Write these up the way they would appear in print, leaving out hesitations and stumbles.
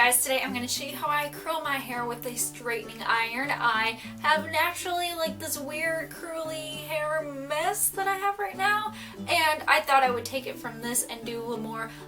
guys, today I'm going to show you how I curl my hair with a straightening iron. I have naturally like this weird curly hair mess that I have right now, and I thought I would take it from this and do a little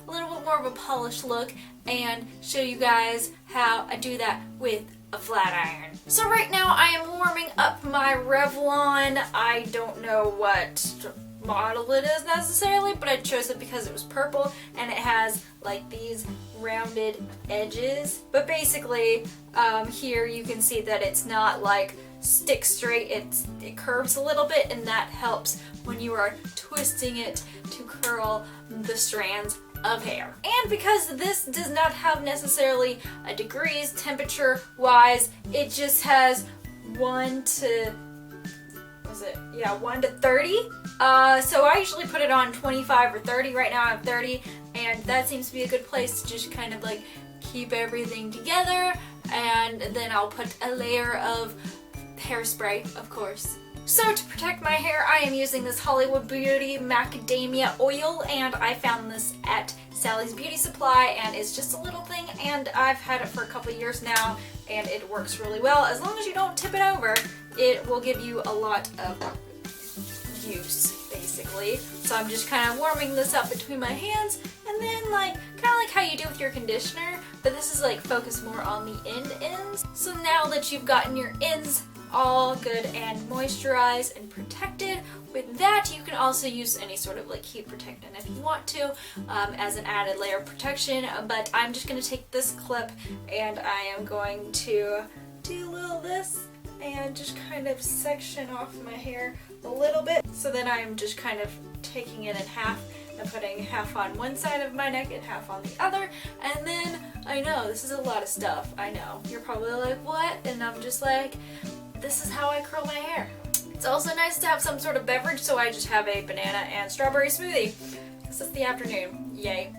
bit more of a polished look and show you guys how I do that with a flat iron. So right now I am warming up my Revlon. I don't know what model it is necessarily, but I chose it because it was purple and it has like these rounded edges. But basically here you can see that it's not like stick straight, it curves a little bit, and that helps when you are twisting it to curl the strands of hair. And because this does not have necessarily a degrees temperature wise, it just has 1 to 30. So I usually put it on 25 or 30. Right now I'm 30, and that seems to be a good place to just kind of like keep everything together. And then I'll put a layer of hairspray, of course. So to protect my hair, I am using this Hollywood Beauty macadamia oil, and I found this at Sally's Beauty Supply, and it's just a little thing, and I've had it for a couple years now, and it works really well. As long as you don't tip it over, it will give you a lot of use, basically. So I'm just kind of warming this up between my hands, and then like kind of like how you do with your conditioner, but this is like focused more on the ends. So now that you've gotten your ends all good and moisturized and protected, with that you can also use any sort of like heat protectant if you want to, as an added layer of protection. But I'm just going to take this clip and I am going to do a little this and just kind of section off my hair a little bit. So then I'm just kind of taking it in half and putting half on one side of my neck and half on the other. And then, I know, this is a lot of stuff, I know. You're probably like, what? And I'm just like, this is how I curl my hair. It's also nice to have some sort of beverage, so I just have a banana and strawberry smoothie. This is the afternoon. Yay.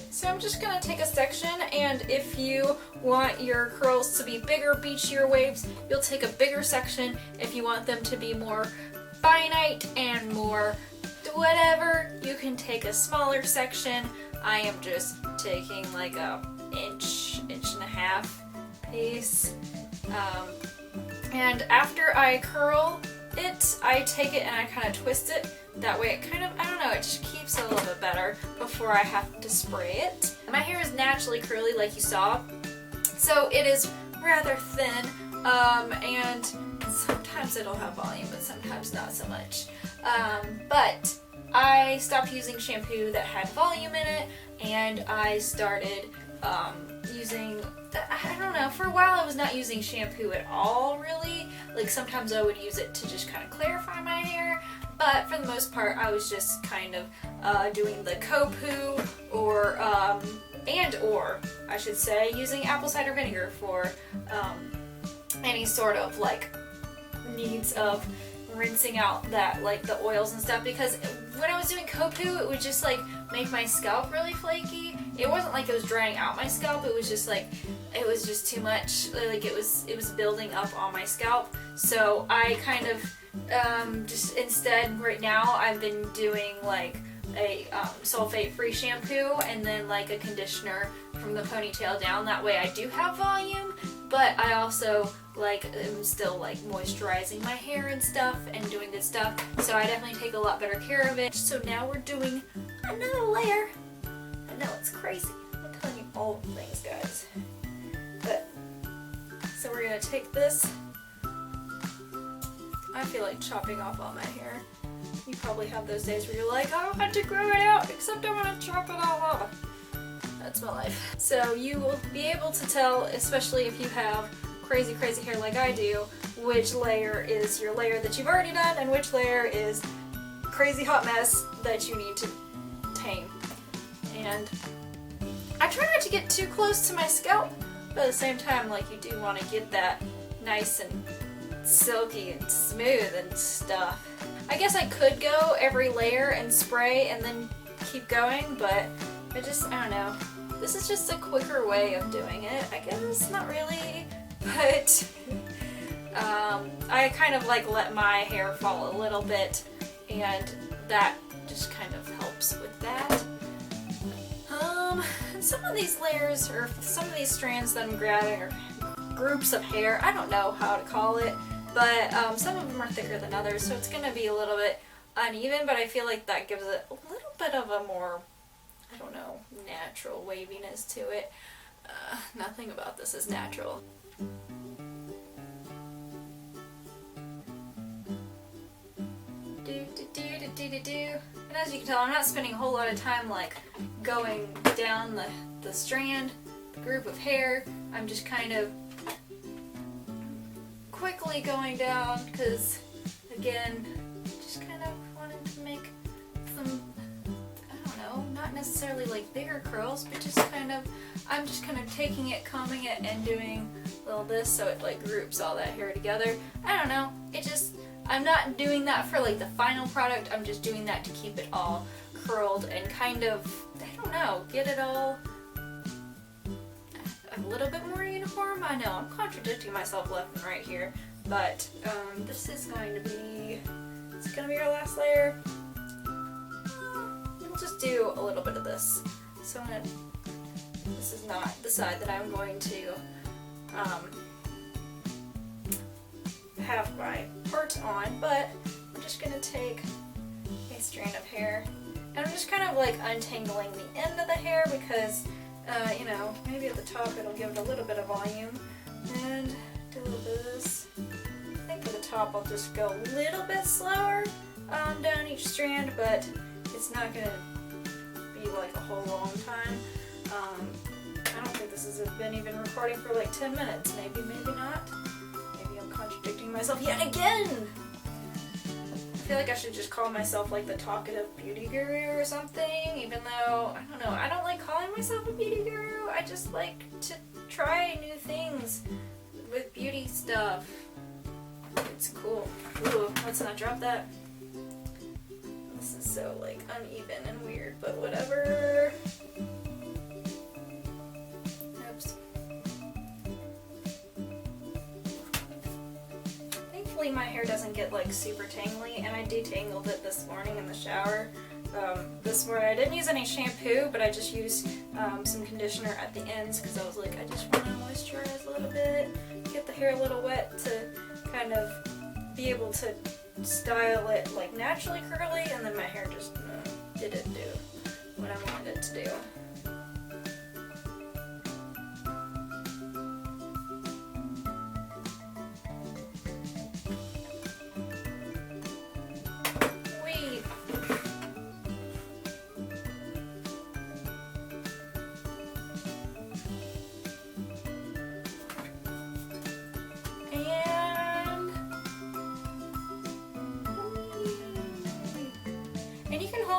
So I'm just going to take a section, and if you want your curls to be bigger, beachier waves, you'll take a bigger section. If you want them to be more finite and more whatever, you can take a smaller section. I am just taking like a inch and a half piece. And after I curl it, I take it and I kind of twist it. That way it kind of, I don't know, it just keeps a little bit better before I have to spray it. My hair is naturally curly like you saw, so it is rather thin, and sometimes it'll have volume, but sometimes not so much. But I stopped using shampoo that had volume in it, and I started using, I don't know, for a while I was not using shampoo at all, really. Like sometimes I would use it to just kind of clarify my hair, but for the most part I was just kind of doing the Kopu or I should say using apple cider vinegar for any sort of like needs of rinsing out that like the oils and stuff, because when I was doing Kopu it would just like make my scalp really flaky. It wasn't like it was drying out my scalp, it was just like, it was just too much, like it was building up on my scalp. So I kind of just instead right now I've been doing like a sulfate free shampoo and then like a conditioner from the ponytail down. That way I do have volume, but I also like am still like moisturizing my hair and stuff and doing good stuff. So I definitely take a lot better care of it. So now we're doing another layer. I know it's crazy. I'm telling you all the things, guys. But so we're gonna take this. I feel like chopping off all my hair. You probably have those days where you're like, I want to grow it out, except I want to chop it all off. That's my life. So you will be able to tell, especially if you have crazy hair like I do, which layer is your layer that you've already done and which layer is crazy hot mess that you need to tame. And I try not to get too close to my scalp, but at the same time, like, you do want to get that nice and silky and smooth and stuff. I guess I could go every layer and spray and then keep going, but I don't know. This is just a quicker way of doing it, I guess. Not really, but I kind of like let my hair fall a little bit, and that just kind of helps with that. some of these layers, or some of these strands that I'm grabbing, are groups of hair. I don't know how to call it, but some of them are thicker than others, so it's going to be a little bit uneven, but I feel like that gives it a little bit of a more, I don't know, natural waviness to it. Nothing about this is natural. And as you can tell, I'm not spending a whole lot of time like going down the strand, the group of hair. I'm just kind of quickly going down because, again, just kind of wanted to make some, I don't know, not necessarily like bigger curls, but just kind of, I'm just kind of taking it, combing it, and doing a little this so it like groups all that hair together. I don't know, it just, I'm not doing that for like the final product, I'm just doing that to keep it all curled and kind of, I don't know, get it all a little bit more uniform. I know, I'm contradicting myself left and right here, but this is going to be, it's going to be our last layer. We'll just do a little bit of this. So I'm gonna, this is not the side that I'm going to have my part on, but I'm just going to take a strand of hair, and I'm just kind of like untangling the end of the hair because, you know, maybe at the top it'll give it a little bit of volume, and do a little bit of this. I think at the top I'll just go a little bit slower down each strand, but it's not going to be like a whole long time. I don't think this has been even recording for like 10 minutes, maybe not. Contradicting myself yet again! I feel like I should just call myself like the talkative beauty guru or something, even though, I don't know, I don't like calling myself a beauty guru. I just like to try new things with beauty stuff. It's cool. Ooh, let's not drop that. This is so like uneven and weird, but whatever. My hair doesn't get like super tangly, and I detangled it this morning in the shower. This morning I didn't use any shampoo, but I just used some conditioner at the ends because I was like, I just want to moisturize a little bit, get the hair a little wet to kind of be able to style it like naturally curly, and then my hair just didn't do what I wanted it to do.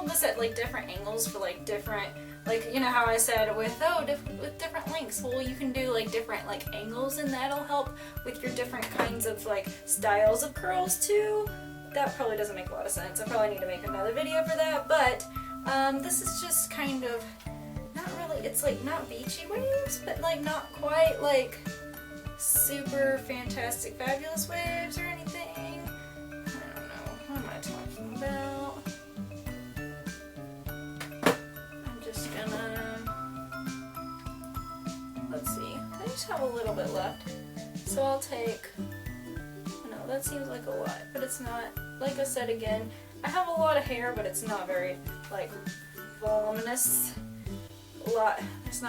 This at like different angles for like different, like, you know how I said with with different lengths, well, you can do like different like angles, and that'll help with your different kinds of like styles of curls too. That probably doesn't make a lot of sense. I probably need to make another video for that, but this is just kind of not really, it's like not beachy waves, but like not quite like super fantastic fabulous waves or anything. I don't know, what am I talking about? Let's see, I just have a little bit left, so I'll take, no, that seems like a lot, but it's not. Like I said again, I have a lot of hair, but it's not very like voluminous. There's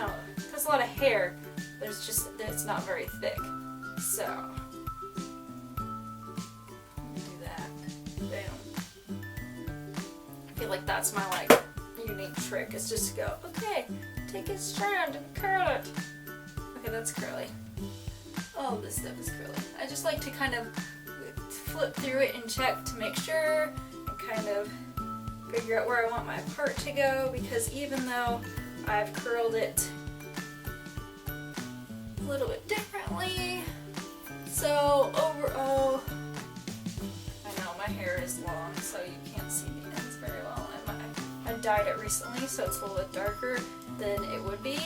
a lot of hair, but it's not very thick. So do that. Boom. I feel like that's my like unique trick, is just to go, okay, take a strand and curl it. Okay, that's curly. All this stuff is curly. I just like to kind of flip through it and check to make sure and kind of figure out where I want my part to go, because even though I've curled it a little bit differently, so overall, I know my hair is long, so you can't see the ends very well. I dyed it recently, so it's a little bit darker than it would be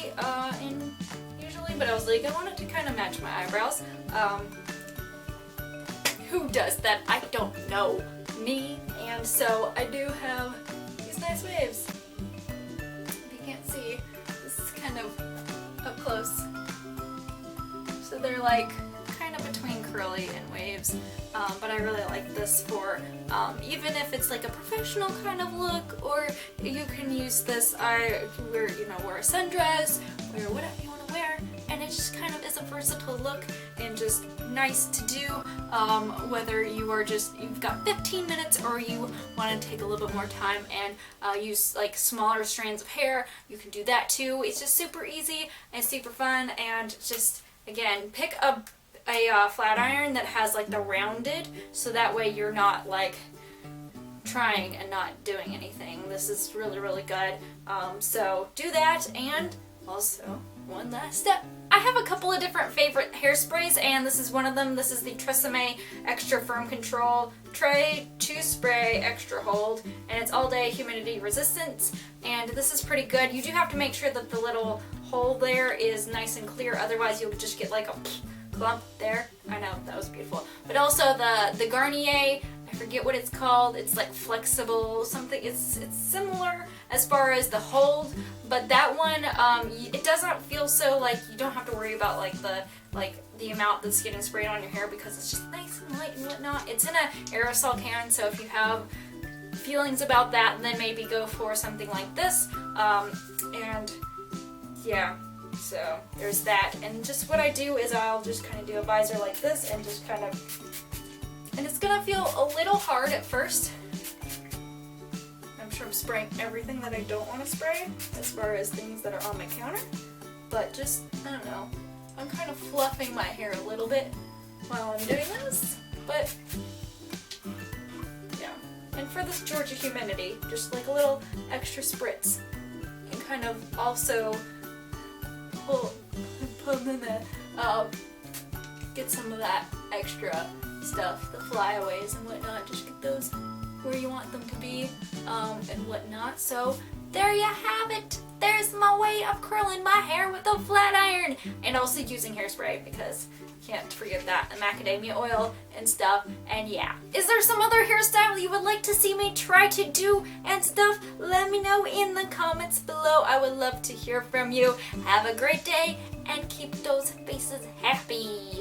usually, but I was like, I wanted to kind of match my eyebrows. Who does that? I don't know. Me. And so I do have these nice waves. If you can't see, this is kind of like kind of between curly and waves, but I really like this for even if it's like a professional kind of look, or you can use this, wear a sundress, wear whatever you want to wear, and it just kind of is a versatile look and just nice to do, whether you've got 15 minutes or you want to take a little bit more time and use like smaller strands of hair. You can do that too. It's just super easy and super fun, and just again, pick a flat iron that has like the rounded, so that way you're not like trying and not doing anything. This is really, really good. So do that, and also one last step. I have a couple of different favorite hairsprays, and this is one of them. This is the Tresemme Extra Firm Control Tray 2 Spray Extra Hold, and it's all day humidity resistant, and this is pretty good. You do have to make sure that the little hole there is nice and clear, otherwise you'll just get like a clump there. I know, that was beautiful. But also the Garnier, I forget what it's called, it's like flexible something, it's similar as far as the hold, but that one, it doesn't feel so like, you don't have to worry about like the amount that's getting sprayed on your hair, because it's just nice and light and whatnot. It's in an aerosol can, so if you have feelings about that, then maybe go for something like this, and yeah. So there's that, and just what I do is I'll just kind of do a visor like this and just kind of, and it's gonna feel a little hard at first. I'm sure I'm spraying everything that I don't want to spray as far as things that are on my counter, but just, I don't know, I'm kind of fluffing my hair a little bit while I'm doing this, but yeah. And for this Georgia humidity, just like a little extra spritz, and kind of also pull in the, get some of that extra stuff, the flyaways and whatnot, just get those where you want them to be, and whatnot. So there you have it. There's my way of curling my hair with a flat iron, and also using hairspray, because can't forget that, and macadamia oil and stuff. And yeah, is there some other hairstyle you would like to see me try to do and stuff? Let me know in the comments below. I would love to hear from you. Have a great day and keep those faces happy.